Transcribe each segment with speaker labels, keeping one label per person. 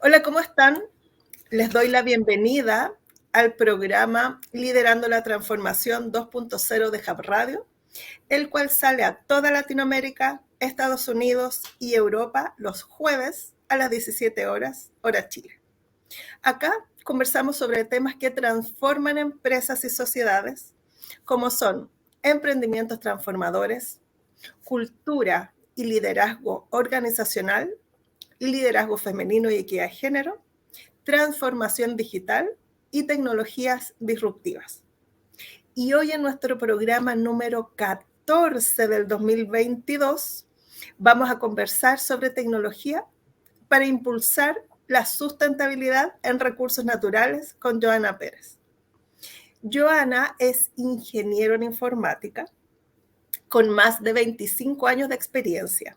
Speaker 1: Hola, ¿cómo están? Les doy la bienvenida al programa Liderando la Transformación 2.0 de Hub Radio, el cual sale a toda Latinoamérica, Estados Unidos y Europa los jueves a las 17 horas, hora Chile. Acá conversamos sobre temas que transforman empresas y sociedades, como son emprendimientos transformadores, cultura y liderazgo organizacional, liderazgo femenino y equidad de género, transformación digital y tecnologías disruptivas. Y hoy en nuestro programa número 14 del 2022 vamos a conversar sobre tecnología para impulsar la sustentabilidad en recursos naturales con Joana Pérez. Joana es ingeniero en informática con más de 25 años de experiencia.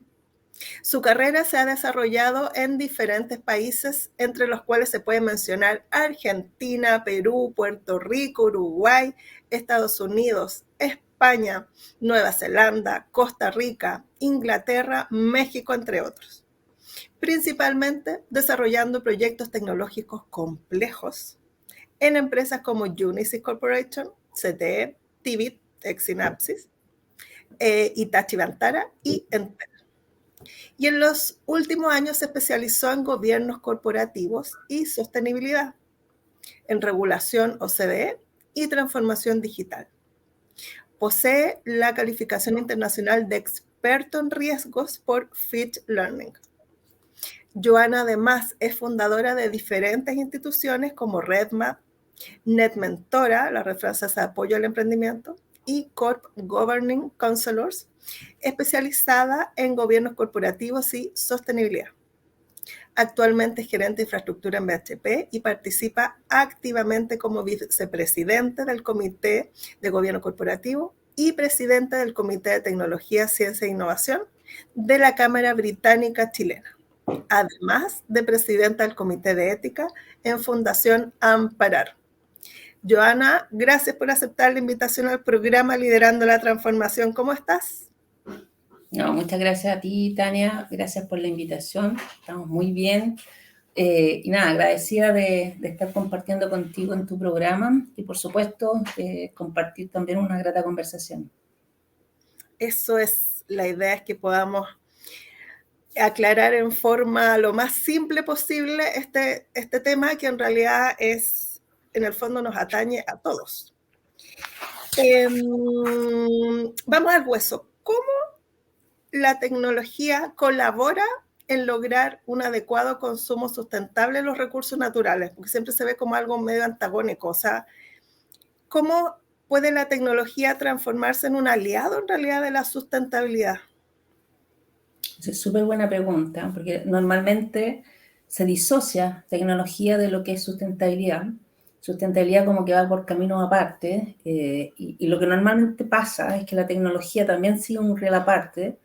Speaker 1: Su carrera se ha desarrollado en diferentes países, entre los cuales se puede mencionar Argentina, Perú, Puerto Rico, Uruguay, Estados Unidos, España, Nueva Zelanda, Costa Rica, Inglaterra, México, entre otros. Principalmente desarrollando proyectos tecnológicos complejos en empresas como Unisys Corporation, CTE, Tivit, Exinapsis, Hitachi Vantara y Entel. Y en los últimos años se especializó en gobiernos corporativos y sostenibilidad, en regulación OCDE y transformación digital. Posee la calificación internacional de experto en riesgos por Fitch Learning. Joana además es fundadora de diferentes instituciones como RedMap, NetMentora, la red francesa de apoyo al emprendimiento, y Corp Governing Counselors, especializada en gobiernos corporativos y sostenibilidad. Actualmente es gerente de infraestructura en BHP y participa activamente como vicepresidente del Comité de Gobierno Corporativo y presidente del Comité de Tecnología, Ciencia e Innovación de la Cámara Británica Chilena, además de presidenta del Comité de Ética en Fundación Amparar. Joana, gracias por aceptar la invitación al programa Liderando la Transformación. ¿Cómo estás?
Speaker 2: No, muchas gracias a ti, Tania. Gracias por la invitación. Estamos muy bien. Y nada, agradecida de estar compartiendo contigo en tu programa y, por supuesto, compartir también una grata conversación.
Speaker 1: Eso es, la idea es que podamos aclarar en forma lo más simple posible este tema que en realidad es, en el fondo nos atañe a todos. Vamos al hueso. ¿Cómo la tecnología colabora en lograr un adecuado consumo sustentable de los recursos naturales? Porque siempre se ve como algo medio antagónico. O sea, ¿cómo puede la tecnología transformarse en un aliado en realidad de la sustentabilidad?
Speaker 2: Es súper buena pregunta, porque normalmente se disocia tecnología de lo que es sustentabilidad. Sustentabilidad como que va por caminos aparte, y lo que normalmente pasa es que la tecnología también sigue un riel aparte.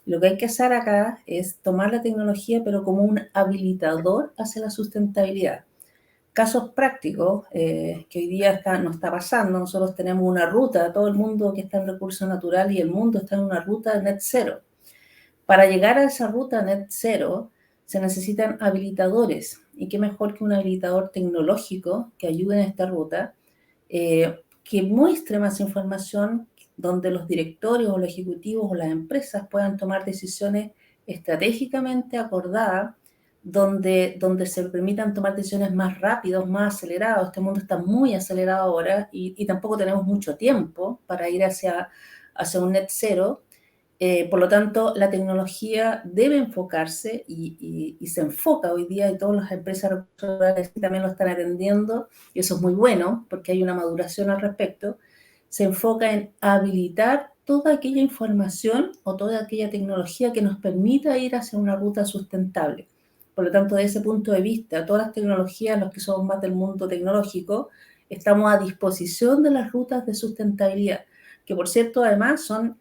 Speaker 2: Lo que hay que hacer acá es tomar la tecnología, pero como un habilitador hacia la sustentabilidad. Casos prácticos que hoy día nos está pasando. Nosotros tenemos una ruta, todo el mundo que está en recursos naturales y el mundo está en una ruta de net cero. Para llegar a esa ruta net cero se necesitan habilitadores, y qué mejor que un habilitador tecnológico que ayude en esta ruta, que muestre más información, donde los directorios o los ejecutivos o las empresas puedan tomar decisiones estratégicamente acordadas, donde se permitan tomar decisiones más rápidas, más aceleradas. Este mundo está muy acelerado ahora y tampoco tenemos mucho tiempo para ir hacia un net cero. Por lo tanto, la tecnología debe enfocarse y se enfoca hoy día, y todas las empresas también lo están atendiendo, y eso es muy bueno porque hay una maduración al respecto. Se enfoca en habilitar toda aquella información o toda aquella tecnología que nos permita ir hacia una ruta sustentable. Por lo tanto, desde ese punto de vista, todas las tecnologías, los que somos más del mundo tecnológico, estamos a disposición de las rutas de sustentabilidad, que por cierto además son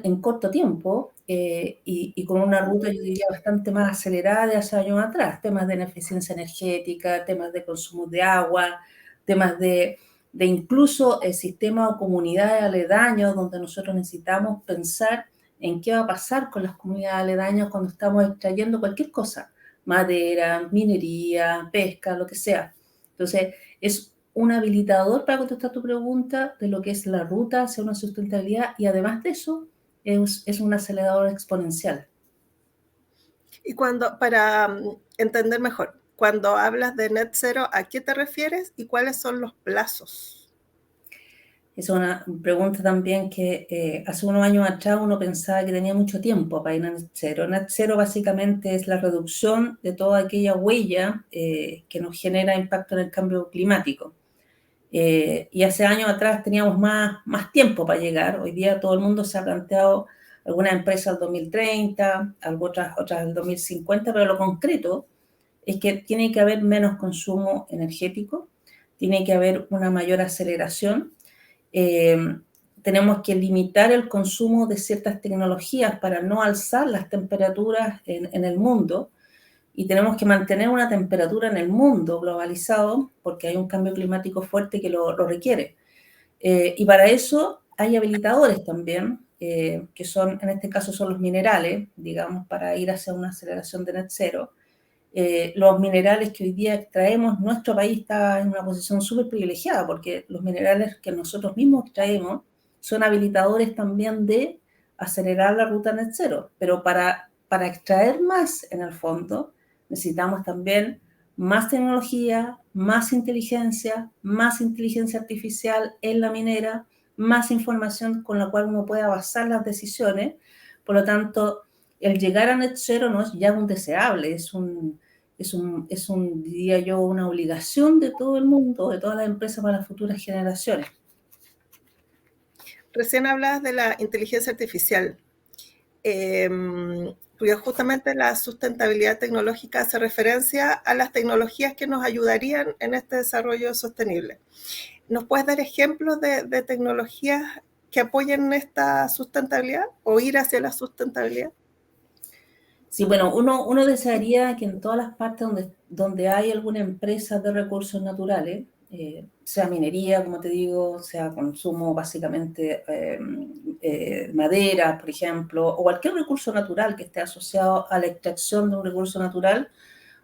Speaker 2: en corto tiempo, y con una ruta, yo diría, bastante más acelerada de hace años atrás. Temas de eficiencia energética, temas de consumo de agua, temas de incluso sistemas o comunidades aledañas, donde nosotros necesitamos pensar en qué va a pasar con las comunidades aledañas cuando estamos extrayendo cualquier cosa, madera, minería, pesca, lo que sea. Entonces, es un habilitador para contestar tu pregunta de lo que es la ruta hacia una sustentabilidad y además de eso, es un acelerador exponencial.
Speaker 1: Y para entender mejor, cuando hablas de net zero, ¿a qué te refieres y cuáles son los plazos?
Speaker 2: Es una pregunta también que hace unos años atrás uno pensaba que tenía mucho tiempo para ir a net zero. Net zero básicamente es la reducción de toda aquella huella que nos genera impacto en el cambio climático. Y hace años atrás teníamos más tiempo para llegar. Hoy día todo el mundo se ha planteado algunas empresas al 2030, otras al 2050, pero lo concreto es que tiene que haber menos consumo energético, tiene que haber una mayor aceleración. Tenemos que limitar el consumo de ciertas tecnologías para no alzar las temperaturas en el mundo y tenemos que mantener una temperatura en el mundo globalizado porque hay un cambio climático fuerte que lo requiere. Y para eso hay habilitadores también, que son, en este caso son los minerales, digamos, para ir hacia una aceleración de net cero. Los minerales que hoy día extraemos, nuestro país está en una posición súper privilegiada porque los minerales que nosotros mismos extraemos son habilitadores también de acelerar la ruta net cero, pero para extraer más en el fondo necesitamos también más tecnología, más inteligencia artificial en la minera, más información con la cual uno pueda basar las decisiones. Por lo tanto, el llegar a net zero no es ya un deseable, diría yo, una obligación de todo el mundo, de todas las empresas para las futuras generaciones.
Speaker 1: Recién hablabas de la inteligencia artificial, porque justamente la sustentabilidad tecnológica hace referencia a las tecnologías que nos ayudarían en este desarrollo sostenible. ¿Nos puedes dar ejemplos de tecnologías que apoyen esta sustentabilidad o ir hacia la sustentabilidad?
Speaker 2: Sí, bueno, uno desearía que en todas las partes donde hay alguna empresa de recursos naturales, sea minería, como te digo, sea consumo básicamente madera, por ejemplo, o cualquier recurso natural que esté asociado a la extracción de un recurso natural,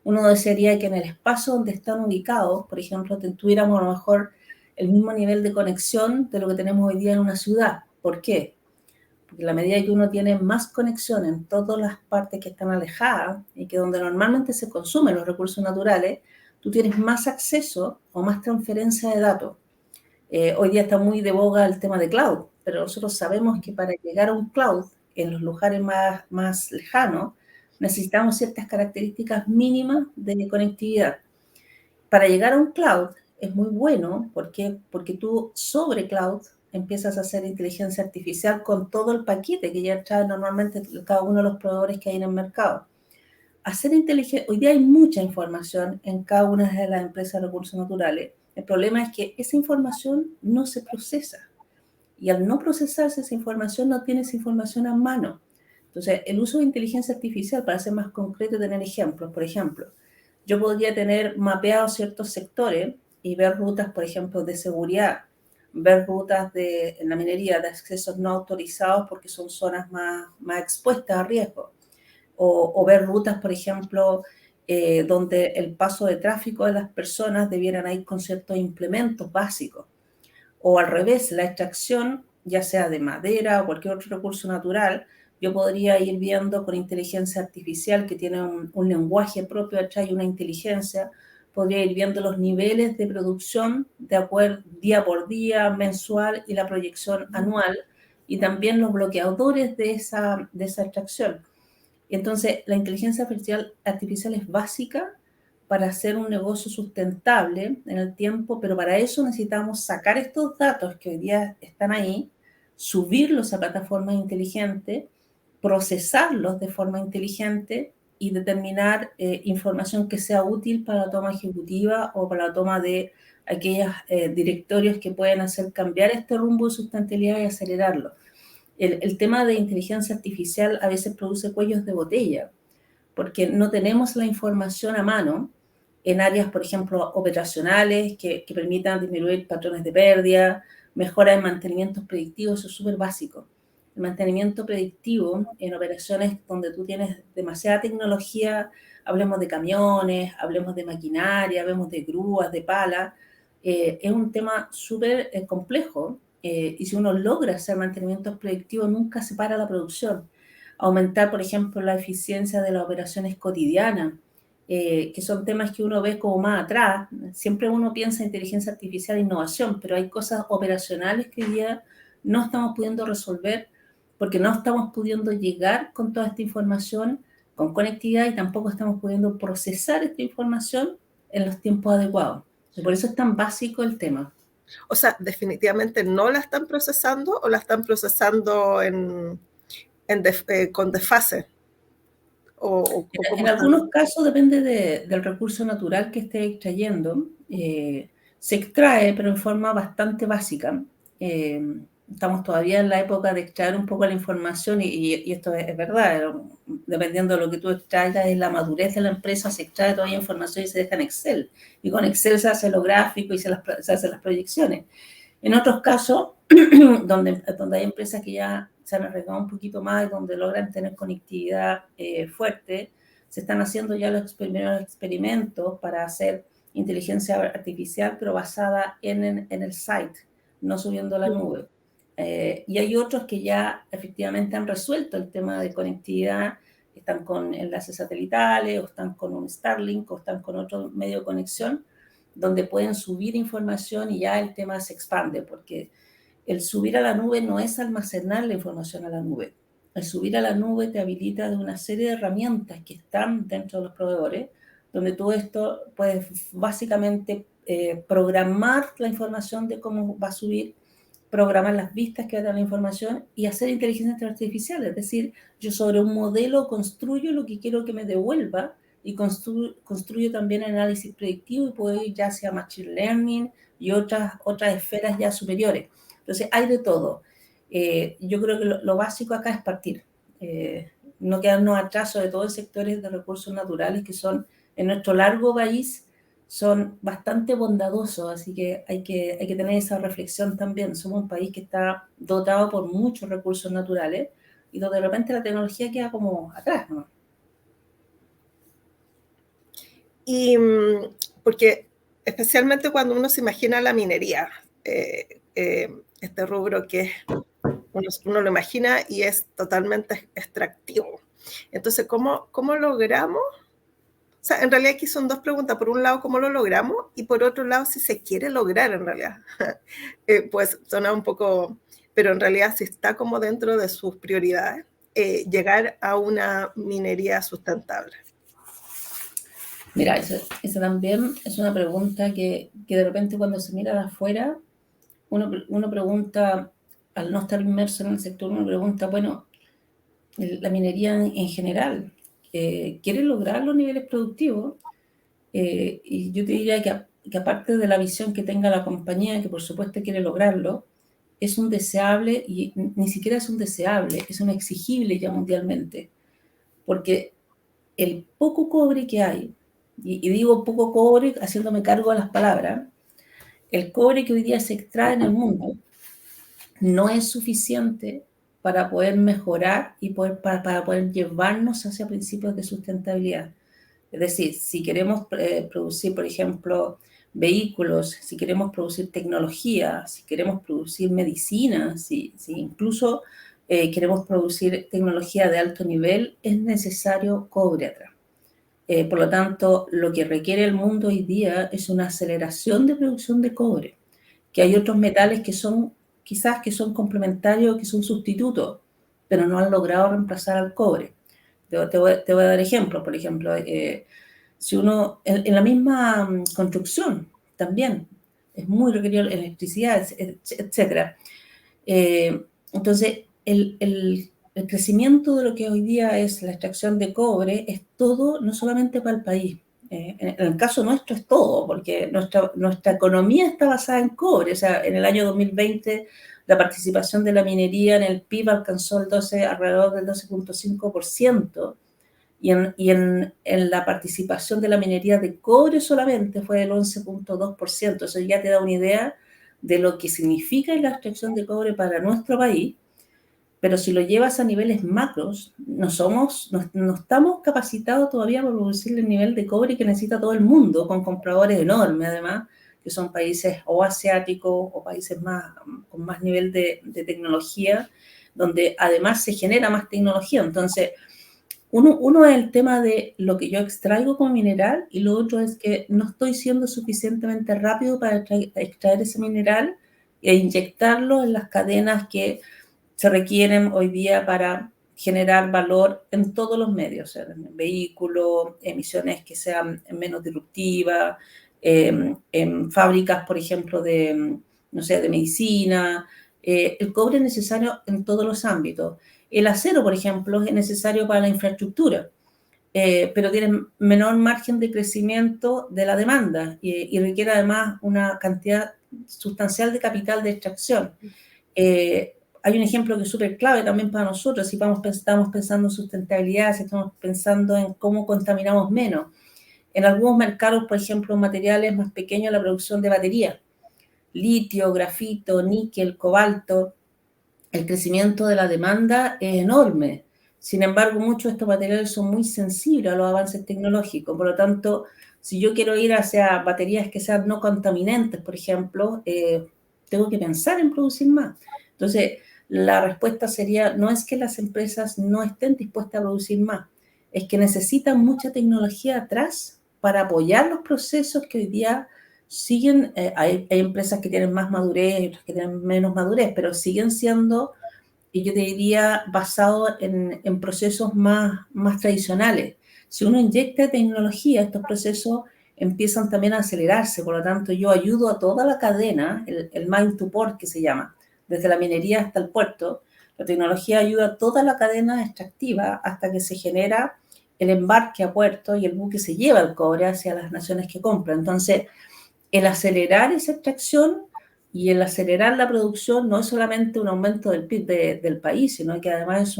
Speaker 2: uno desearía que en el espacio donde están ubicados, por ejemplo, tuviéramos a lo mejor el mismo nivel de conexión de lo que tenemos hoy día en una ciudad. ¿Por qué? Porque a la medida que uno tiene más conexión en todas las partes que están alejadas y que donde normalmente se consumen los recursos naturales, tú tienes más acceso o más transferencia de datos. Hoy día está muy de boga el tema de cloud, pero nosotros sabemos que para llegar a un cloud en los lugares más lejanos necesitamos ciertas características mínimas de conectividad. Para llegar a un cloud es muy bueno porque tú sobre cloud empiezas a hacer inteligencia artificial con todo el paquete que ya trae normalmente cada uno de los proveedores que hay en el mercado. Hoy día hay mucha información en cada una de las empresas de recursos naturales. El problema es que esa información no se procesa. Y al no procesarse esa información, no tienes información a mano. Entonces, el uso de inteligencia artificial, para ser más concreto y tener ejemplos, por ejemplo, yo podría tener mapeados ciertos sectores y ver rutas, por ejemplo, de seguridad, ver rutas en la minería de accesos no autorizados porque son zonas más expuestas a riesgo, o ver rutas, por ejemplo, donde el paso de tráfico de las personas debieran ir con ciertos implementos básicos. O al revés, la extracción, ya sea de madera o cualquier otro recurso natural, yo podría ir viendo con inteligencia artificial que tiene un lenguaje propio atrás y una inteligencia, podría ir viendo los niveles de producción de acuerdo día por día, mensual y la proyección anual y también los bloqueadores de esa extracción. Entonces, la inteligencia artificial es básica para hacer un negocio sustentable en el tiempo, pero para eso necesitamos sacar estos datos que hoy día están ahí, subirlos a plataformas inteligentes, procesarlos de forma inteligente y determinar información que sea útil para la toma ejecutiva o para la toma de aquellos directorios que pueden hacer cambiar este rumbo de sustentabilidad y acelerarlo. El tema de inteligencia artificial a veces produce cuellos de botella, porque no tenemos la información a mano en áreas, por ejemplo, operacionales que permitan disminuir patrones de pérdida, mejora en mantenimientos predictivos, eso es súper básico. El mantenimiento predictivo en operaciones donde tú tienes demasiada tecnología hablemos de camiones, hablemos de maquinaria, hablemos de grúas, de palas. Es un tema súper complejo y si uno logra hacer mantenimientos predictivos, nunca se para la producción. Aumentar, por ejemplo, la eficiencia de las operaciones cotidianas, que son temas que uno ve como más atrás. Siempre uno piensa en inteligencia artificial e innovación, pero hay cosas operacionales que hoy día no estamos pudiendo resolver porque no estamos pudiendo llegar con toda esta información con conectividad y tampoco estamos pudiendo procesar esta información en los tiempos adecuados. Y por eso es tan básico el tema.
Speaker 1: O sea, definitivamente no la están procesando o la están procesando con desfase.
Speaker 2: En algunos casos depende del recurso natural que esté extrayendo. Se extrae, pero en forma bastante básica. Estamos todavía en la época de extraer un poco la información y esto es verdad. Dependiendo de lo que tú extraigas, es la madurez de la empresa, se extrae toda la información y se deja en Excel. Y con Excel se hace lo gráfico y se hacen las proyecciones. En otros casos, donde hay empresas que ya se han arriesgado un poquito más y donde logran tener conectividad fuerte, se están haciendo ya los primeros experimentos para hacer inteligencia artificial, pero basada en el site, no subiendo a la nube. Y hay otros que ya efectivamente han resuelto el tema de conectividad, están con enlaces satelitales, o están con un Starlink, o están con otro medio de conexión, donde pueden subir información y ya el tema se expande, porque el subir a la nube no es almacenar la información a la nube. El subir a la nube te habilita de una serie de herramientas que están dentro de los proveedores, donde tú esto puedes básicamente programar la información de cómo va a subir, programar las vistas que va a dar la información y hacer inteligencia artificial. Es decir, yo sobre un modelo construyo lo que quiero que me devuelva y construyo también análisis predictivo y puedo ir ya hacia Machine Learning y otras esferas ya superiores. Entonces, hay de todo. Yo creo que lo básico acá es partir. No quedarnos atrás, sobre todo en sectores de recursos naturales que son, en nuestro largo país, son bastante bondadosos, así que hay que tener esa reflexión también. Somos un país que está dotado por muchos recursos naturales y donde de repente la tecnología queda como atrás, ¿no?
Speaker 1: Y porque especialmente cuando uno se imagina la minería, este rubro que uno lo imagina y es totalmente extractivo. Entonces, ¿cómo logramos? O sea, en realidad aquí son dos preguntas. Por un lado, ¿cómo lo logramos? Y por otro lado, si se quiere lograr en realidad. Pues suena un poco, pero en realidad si está como dentro de sus prioridades, llegar a una minería sustentable.
Speaker 2: Mira, esa también es una pregunta que de repente cuando se mira de afuera, uno pregunta, al no estar inmerso en el sector, uno pregunta, bueno, la minería en general, ¿quiere lograr los niveles productivos? Y yo te diría que aparte de la visión que tenga la compañía, que por supuesto quiere lograrlo, es un deseable, y ni siquiera es un deseable, es un exigible ya mundialmente, porque el poco cobre que hay, y digo poco cobre haciéndome cargo de las palabras, el cobre que hoy día se extrae en el mundo no es suficiente para poder mejorar y para poder llevarnos hacia principios de sustentabilidad. Es decir, si queremos producir, por ejemplo, vehículos, si queremos producir tecnología, si queremos producir medicina, si incluso queremos producir tecnología de alto nivel, es necesario cobre atrás. Por lo tanto, lo que requiere el mundo hoy día es una aceleración de producción de cobre, que hay otros metales que son quizás que son complementarios, que son sustitutos, pero no han logrado reemplazar al cobre. Te voy a dar ejemplos. Por ejemplo, si uno, en la misma construcción también, es muy requerido electricidad, etc. Entonces, el crecimiento de lo que hoy día es la extracción de cobre es todo, no solamente para el país. En el caso nuestro es todo, porque nuestra economía está basada en cobre. O sea, en el año 2020 la participación de la minería en el PIB alcanzó alrededor del 12.5%, y en la participación de la minería de cobre solamente fue del 11.2%. Eso ya te da una idea de lo que significa la extracción de cobre para nuestro país. pero si lo llevas a niveles macros, no estamos capacitados todavía para producir el nivel de cobre que necesita todo el mundo, con compradores enormes además, que son países o asiáticos o países con más nivel de tecnología, donde además se genera más tecnología. Entonces, uno es el tema de lo que yo extraigo como mineral, y lo otro es que no estoy siendo suficientemente rápido para extraer ese mineral e inyectarlo en las cadenas que se requieren hoy día para generar valor en todos los medios, en vehículos, emisiones que sean menos disruptivas, en fábricas, por ejemplo, no sé, de medicina. El cobre es necesario en todos los ámbitos. El acero, por ejemplo, es necesario para la infraestructura, pero tiene menor margen de crecimiento de la demanda y requiere además una cantidad sustancial de capital de extracción. Hay un ejemplo que es súper clave también para nosotros, si estamos pensando en sustentabilidad, si estamos pensando en cómo contaminamos menos. En algunos mercados, por ejemplo, materiales más pequeños, la producción de baterías, litio, grafito, níquel, cobalto, el crecimiento de la demanda es enorme. Sin embargo, muchos de estos materiales son muy sensibles a los avances tecnológicos. Por lo tanto, si yo quiero ir hacia baterías que sean no contaminantes, por ejemplo, tengo que pensar en producir más. Entonces, la respuesta sería, no es que las empresas no estén dispuestas a producir más, es que necesitan mucha tecnología atrás para apoyar los procesos que hoy día siguen, hay empresas que tienen más madurez y otras que tienen menos madurez, pero siguen siendo, y yo te diría, basados en procesos más tradicionales. Si uno inyecta tecnología, estos procesos empiezan también a acelerarse. Por lo tanto, yo ayudo a toda la cadena, el mine to port que se llama, desde la minería hasta el puerto. La tecnología ayuda a toda la cadena extractiva hasta que se genera el embarque a puerto y el buque se lleva el cobre hacia las naciones que compran. Entonces, el acelerar esa extracción y el acelerar la producción no es solamente un aumento del PIB del país, sino que además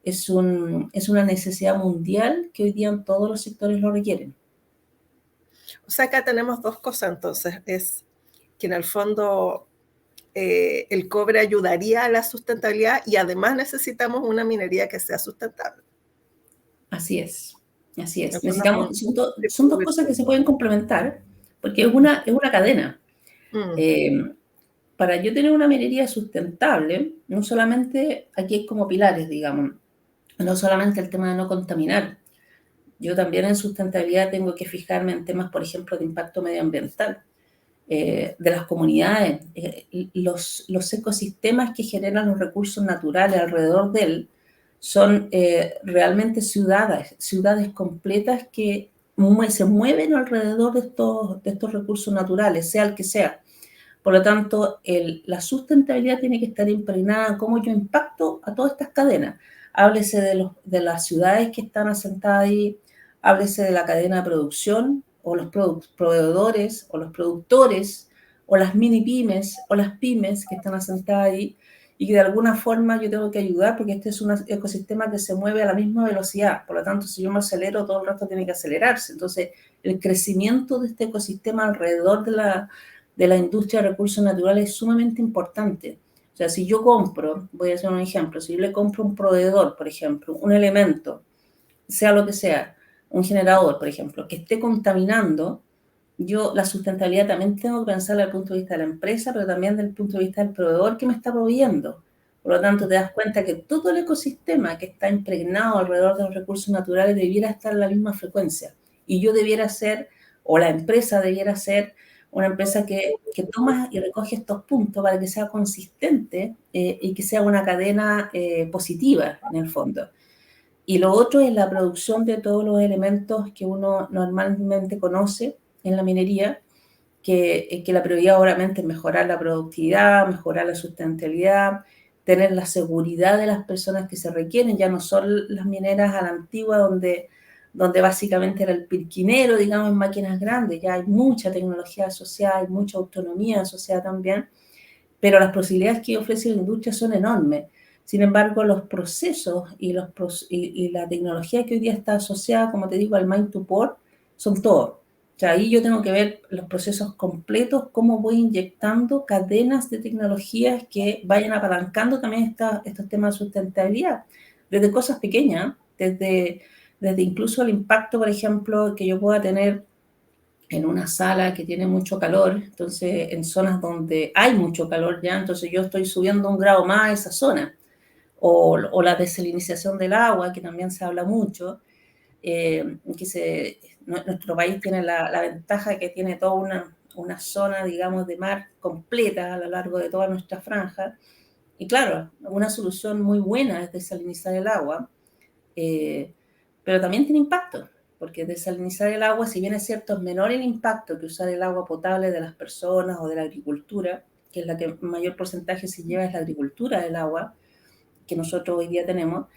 Speaker 2: es una necesidad mundial que hoy día en todos los sectores lo requieren.
Speaker 1: O sea, acá tenemos dos cosas entonces. Es que en el fondo el cobre ayudaría a la sustentabilidad y además necesitamos una minería que sea sustentable.
Speaker 2: Así es, así es. Necesitamos, son dos cosas que se pueden complementar, porque es una cadena. Para yo tener una minería sustentable, no solamente aquí hay como pilares, digamos, no solamente el tema de no contaminar. Yo también en sustentabilidad tengo que fijarme en temas, por ejemplo, de impacto medioambiental, de las comunidades, los ecosistemas que generan los recursos naturales alrededor de él son realmente ciudades completas que se mueven alrededor de estos recursos naturales, sea el que sea. Por lo tanto, la sustentabilidad tiene que estar impregnada en cómo yo impacto a todas estas cadenas. Háblese de las ciudades que están asentadas ahí, háblese de la cadena de producción, o los proveedores, o los productores, o las mini pymes, o las pymes que están asentadas ahí, y que de alguna forma yo tengo que ayudar, porque este es un ecosistema que se mueve a la misma velocidad. Por lo tanto, si yo me acelero, todo el resto tiene que acelerarse. Entonces, el crecimiento de este ecosistema alrededor de la industria de recursos naturales es sumamente importante. O sea, si yo compro, voy a hacer un ejemplo, si yo le compro un proveedor, por ejemplo, un elemento, sea lo que sea, un generador, por ejemplo, que esté contaminando, yo la sustentabilidad también tengo que pensar desde el punto de vista de la empresa, pero también desde el punto de vista del proveedor que me está proveyendo. Por lo tanto, te das cuenta que todo el ecosistema que está impregnado alrededor de los recursos naturales debiera estar en la misma frecuencia. Y yo debiera ser, o la empresa debiera ser, una empresa que toma y recoge estos puntos para que sea consistente y que sea una cadena positiva en el fondo. Y lo otro es la producción de todos los elementos que uno normalmente conoce en la minería, que la prioridad obviamente es mejorar la productividad, mejorar la sustentabilidad, tener la seguridad de las personas que se requieren. Ya no son las mineras a la antigua donde básicamente era el pirquinero, digamos, en máquinas grandes. Ya hay mucha tecnología asociada, hay mucha autonomía asociada también, pero las posibilidades que ofrece la industria son enormes. Sin embargo, los procesos y la tecnología que hoy día está asociada, como te digo, al mine to port, son todo. O sea, ahí yo tengo que ver los procesos completos, cómo voy inyectando cadenas de tecnologías que vayan apalancando también estos temas de sustentabilidad, desde cosas pequeñas, desde incluso el impacto, por ejemplo, que yo pueda tener en una sala que tiene mucho calor, entonces en zonas donde hay mucho calor ya, entonces yo estoy subiendo 1 grado más a esa zona, o la desalinización del agua, que también se habla mucho, nuestro país tiene la ventaja de que tiene toda una zona, digamos, de mar completa a lo largo de toda nuestra franja, y claro, una solución muy buena es desalinizar el agua, pero también tiene impacto, porque desalinizar el agua, si bien es cierto, es menor el impacto que usar el agua potable de las personas o de la agricultura, que es la que mayor porcentaje se lleva, es la agricultura del agua, que nosotros hoy día tenemos.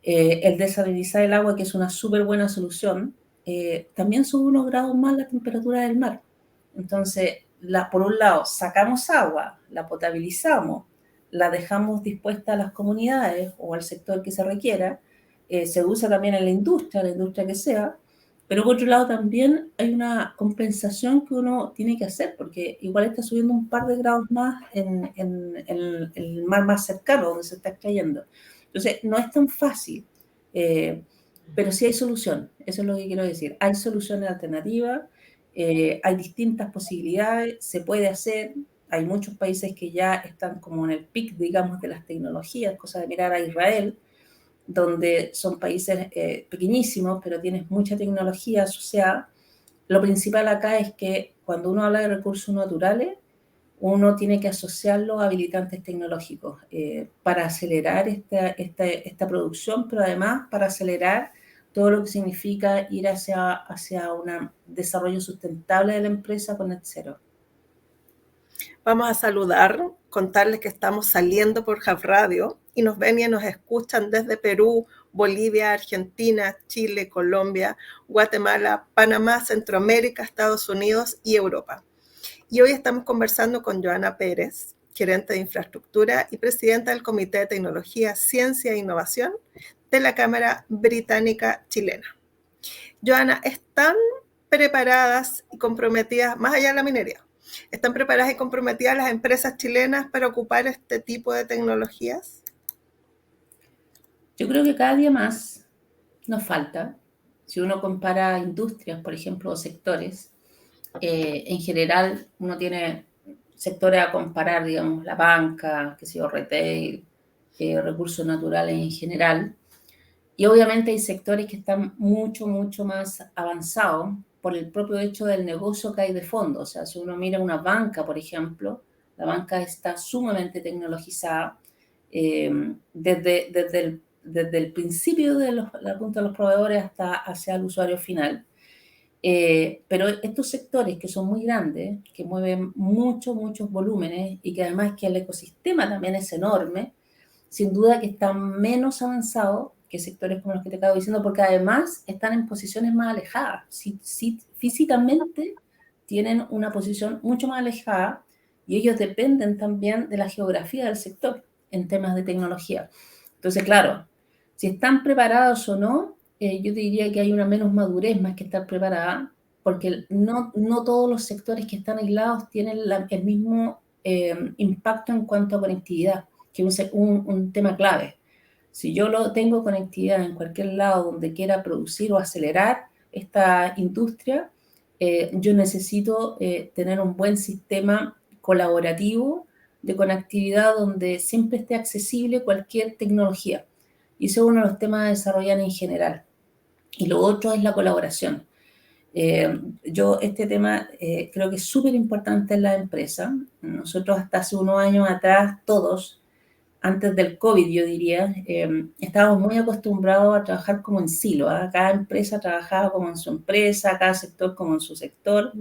Speaker 2: El desalinizar el agua, que es una súper buena solución, también sube 1 grado más la temperatura del mar. Entonces, por un lado, sacamos agua, la potabilizamos, la dejamos dispuesta a las comunidades o al sector que se requiera, se usa también en la industria que sea, pero por otro lado también hay una compensación que uno tiene que hacer, porque igual está subiendo un par de grados más en el mar más cercano, donde se está extrayendo. Entonces, no es tan fácil, pero sí hay solución, eso es lo que quiero decir. Hay soluciones alternativas, hay distintas posibilidades, se puede hacer. Hay muchos países que ya están como en el pic, digamos, de las tecnologías, cosa de mirar a Israel, donde son países pequeñísimos, pero tienes mucha tecnología asociada. Lo principal acá es que cuando uno habla de recursos naturales, uno tiene que asociarlo a habilitantes tecnológicos para acelerar esta producción, pero además para acelerar todo lo que significa ir hacia un desarrollo sustentable de la empresa con net zero.
Speaker 1: Vamos a saludar, contarles que estamos saliendo por Hub Radio y nos ven y nos escuchan desde Perú, Bolivia, Argentina, Chile, Colombia, Guatemala, Panamá, Centroamérica, Estados Unidos y Europa. Y hoy estamos conversando con Joana Pérez, gerente de infraestructura y presidenta del Comité de Tecnología, Ciencia e Innovación de la Cámara Británica Chilena. Joana, ¿están preparadas y comprometidas, más allá de la minería, están preparadas y comprometidas las empresas chilenas para ocupar este tipo de tecnologías?
Speaker 2: Yo creo que cada día más nos falta. Si uno compara industrias, por ejemplo, o sectores, en general uno tiene sectores a comparar, digamos, la banca, qué sé yo, retail, recursos naturales en general. Y obviamente hay sectores que están mucho, mucho más avanzados por el propio hecho del negocio que hay de fondo. O sea, si uno mira una banca, por ejemplo, la banca está sumamente tecnologizada desde el principio de la punta de los proveedores hasta hacia el usuario final. Pero estos sectores que son muy grandes, que mueven muchos volúmenes y que además que el ecosistema también es enorme, sin duda que están menos avanzados que sectores como los que te acabo diciendo, porque además están en posiciones más alejadas. Si físicamente tienen una posición mucho más alejada y ellos dependen también de la geografía del sector en temas de tecnología. Entonces, claro, si están preparados o no, yo diría que hay una menos madurez más que estar preparada, porque no todos los sectores que están aislados tienen el mismo impacto en cuanto a conectividad, que es un tema clave. Si yo tengo conectividad en cualquier lado donde quiera producir o acelerar esta industria, yo necesito tener un buen sistema colaborativo de conectividad donde siempre esté accesible cualquier tecnología. Y eso es uno de los temas a desarrollar en general. Y lo otro es la colaboración. Yo este tema creo que es súper importante en la empresa. Nosotros hasta hace unos años atrás, todos, antes del COVID, yo diría, estábamos muy acostumbrados a trabajar como en silo. Cada empresa trabajaba como en su empresa, cada sector como en su sector.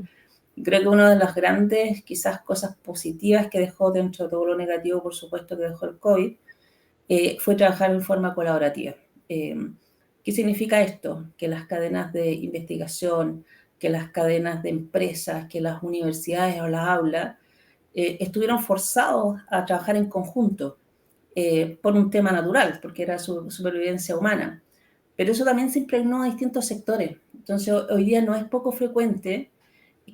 Speaker 2: Y creo que una de las grandes, quizás, cosas positivas que dejó dentro de todo lo negativo, por supuesto, que dejó el COVID, fue trabajar en forma colaborativa. ¿Qué significa esto? Que las cadenas de investigación, que las cadenas de empresas, que las universidades o las aulas estuvieron forzados a trabajar en conjunto por un tema natural, porque era su supervivencia humana. Pero eso también se impregnó a distintos sectores. Entonces, hoy día no es poco frecuente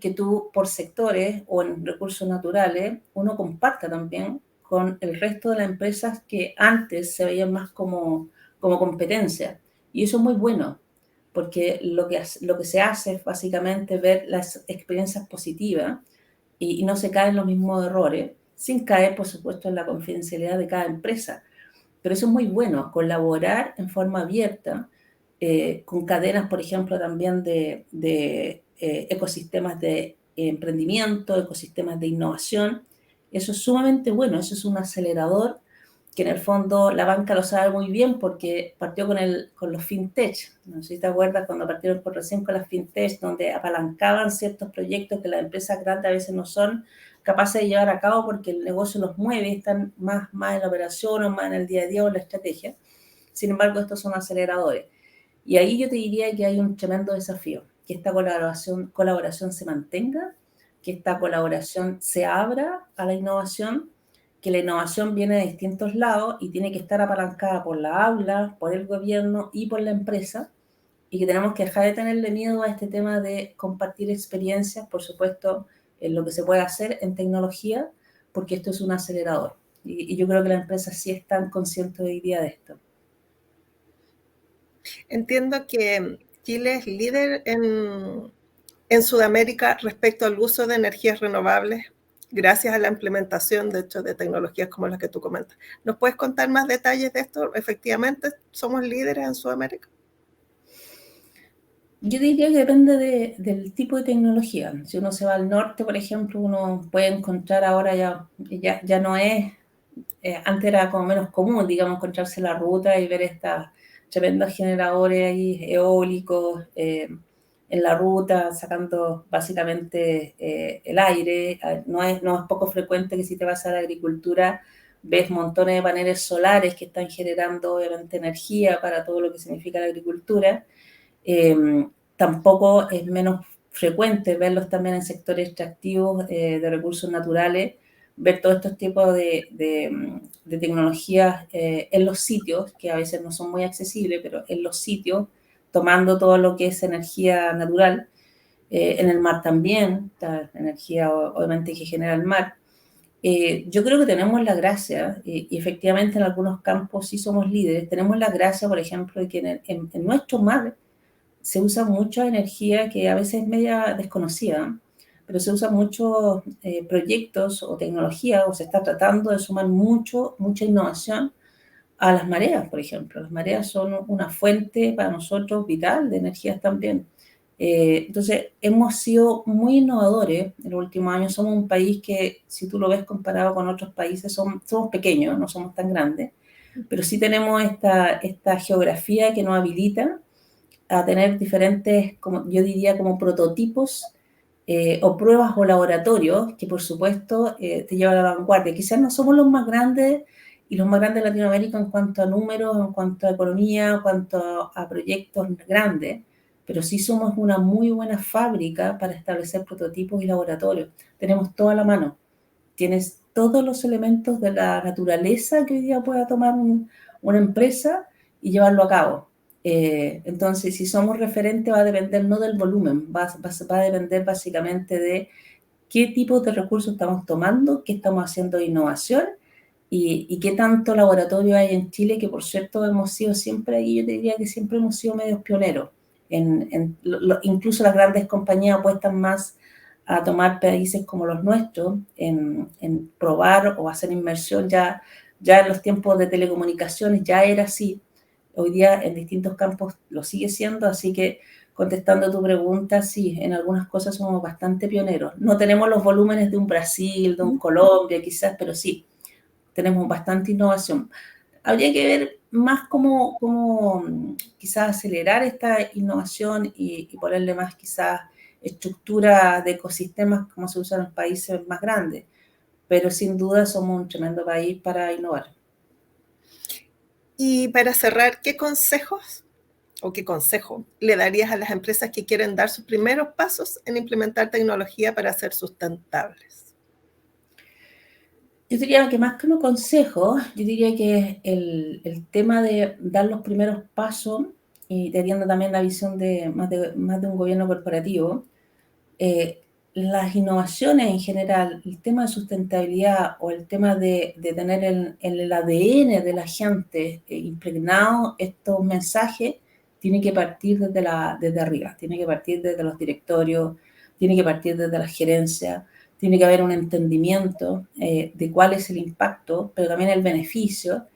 Speaker 2: que tú por sectores o en recursos naturales, uno comparta también con el resto de las empresas que antes se veían más como competencia. Y eso es muy bueno, porque lo que se hace es básicamente ver las experiencias positivas y no se caen en los mismos errores, sin caer, por supuesto, en la confidencialidad de cada empresa. Pero eso es muy bueno, colaborar en forma abierta, con cadenas, por ejemplo, también de ecosistemas de emprendimiento, ecosistemas de innovación. Eso es sumamente bueno, eso es un acelerador que en el fondo la banca lo sabe muy bien porque partió con los fintech. No sé si te acuerdas cuando partieron recién con las fintech, donde apalancaban ciertos proyectos que las empresas grandes a veces no son capaces de llevar a cabo porque el negocio los mueve, están más en la operación o más en el día a día o en la estrategia. Sin embargo, estos son aceleradores. Y ahí yo te diría que hay un tremendo desafío, que esta colaboración se mantenga, que esta colaboración se abra a la innovación, que la innovación viene de distintos lados y tiene que estar apalancada por la aula, por el gobierno y por la empresa, y que tenemos que dejar de tenerle miedo a este tema de compartir experiencias, por supuesto, en lo que se puede hacer en tecnología, porque esto es un acelerador. Y yo creo que las empresas sí están conscientes hoy día de esto.
Speaker 1: Entiendo que Chile es líder en Sudamérica respecto al uso de energías renovables, gracias a la implementación, de hecho, de tecnologías como las que tú comentas. ¿Nos puedes contar más detalles de esto? ¿Efectivamente somos líderes en Sudamérica?
Speaker 2: Yo diría que depende del tipo de tecnología. Si uno se va al norte, por ejemplo, uno puede encontrar ahora ya no es, antes era como menos común, digamos, encontrarse la ruta y ver estas tremendos generadores ahí eólicos en la ruta, sacando básicamente el aire. No es poco frecuente que si te vas a la agricultura ves montones de paneles solares que están generando obviamente energía para todo lo que significa la agricultura. Tampoco es menos frecuente verlos también en sectores extractivos de recursos naturales, ver todos estos tipos de tecnologías en los sitios, que a veces no son muy accesibles, pero en los sitios, tomando todo lo que es energía natural. En el mar también, la energía obviamente que genera el mar. Yo creo que tenemos la gracia, y efectivamente en algunos campos sí somos líderes, tenemos la gracia, por ejemplo, de que en nuestro mar se usa mucha energía que a veces es media desconocida, pero se usan muchos proyectos o tecnología, o se está tratando de sumar mucha innovación a las mareas, por ejemplo. Las mareas son una fuente para nosotros vital de energías también. Entonces, hemos sido muy innovadores en los últimos años. Somos un país que, si tú lo ves comparado con otros países, somos pequeños, no somos tan grandes, pero sí tenemos esta geografía que nos habilita a tener diferentes, como yo diría, como prototipos o pruebas o laboratorios que por supuesto te llevan a la vanguardia. Quizás no somos los más grandes y los más grandes de Latinoamérica en cuanto a números, en cuanto a economía, en cuanto a proyectos grandes, pero sí somos una muy buena fábrica para establecer prototipos y laboratorios. Tenemos toda la mano. Tienes todos los elementos de la naturaleza que hoy día pueda tomar una empresa y llevarlo a cabo. Entonces, si somos referentes, va a depender no del volumen, va a depender básicamente de qué tipo de recursos estamos tomando, qué estamos haciendo de innovación y qué tanto laboratorio hay en Chile, que por cierto hemos sido siempre ahí, yo te diría que siempre hemos sido medios pioneros. Incluso las grandes compañías apuestan más a tomar países como los nuestros en probar o hacer inmersión. Ya en los tiempos de telecomunicaciones ya era así. Hoy día en distintos campos lo sigue siendo, así que contestando tu pregunta, sí, en algunas cosas somos bastante pioneros. No tenemos los volúmenes de un Brasil, de un Colombia quizás, pero sí, tenemos bastante innovación. Habría que ver más cómo quizás acelerar esta innovación y ponerle más quizás estructura de ecosistemas como se usa en los países más grandes, pero sin duda somos un tremendo país para innovar.
Speaker 1: Y para cerrar, ¿qué consejos o qué consejo le darías a las empresas que quieren dar sus primeros pasos en implementar tecnología para ser sustentables?
Speaker 2: Yo diría que más que un consejo, yo diría que el tema de dar los primeros pasos y teniendo también la visión de más de un gobierno corporativo, las innovaciones en general, el tema de sustentabilidad o el tema de tener en el ADN de la gente impregnado estos mensajes, tiene que partir desde arriba, tiene que partir desde los directorios, tiene que partir desde la gerencia, tiene que haber un entendimiento de cuál es el impacto, pero también el beneficio.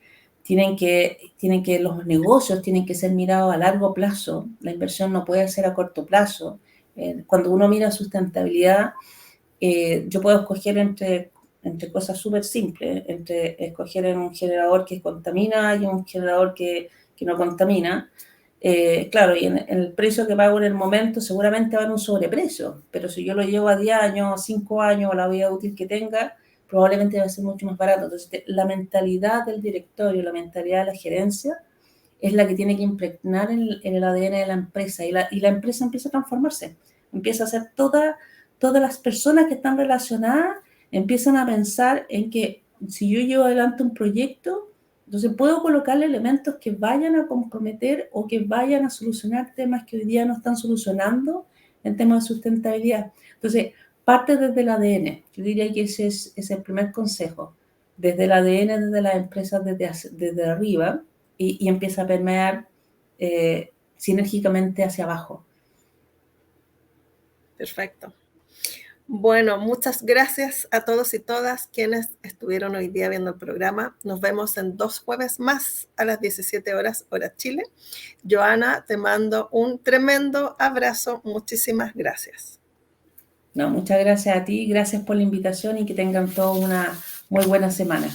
Speaker 2: Tienen que los negocios tienen que ser mirados a largo plazo, la inversión no puede ser a corto plazo. Cuando uno mira sustentabilidad, yo puedo escoger entre cosas súper simples, entre escoger en un generador que contamina y un generador que no contamina. Claro, y en el precio que pago en el momento seguramente va en un sobreprecio, pero si yo lo llevo a 10 años, 5 años, o la vida útil que tenga, probablemente va a ser mucho más barato. Entonces, la mentalidad del directorio, la mentalidad de la gerencia, es la que tiene que impregnar en el ADN de la empresa y la empresa empieza a transformarse, empieza a ser todas las personas que están relacionadas empiezan a pensar en que si yo llevo adelante un proyecto, entonces puedo colocarle elementos que vayan a comprometer o que vayan a solucionar temas que hoy día no están solucionando en temas de sustentabilidad. Entonces, parte desde el ADN. Yo diría que ese es el primer consejo. Desde el ADN, desde las empresas, desde arriba, y empieza a permear sinérgicamente hacia abajo.
Speaker 1: Perfecto. Bueno, muchas gracias a todos y todas quienes estuvieron hoy día viendo el programa. Nos vemos en 2 jueves más a las 17 horas, hora Chile. Joana, te mando un tremendo abrazo. Muchísimas gracias.
Speaker 2: No, muchas gracias a ti, gracias por la invitación y que tengan toda una muy buena semana.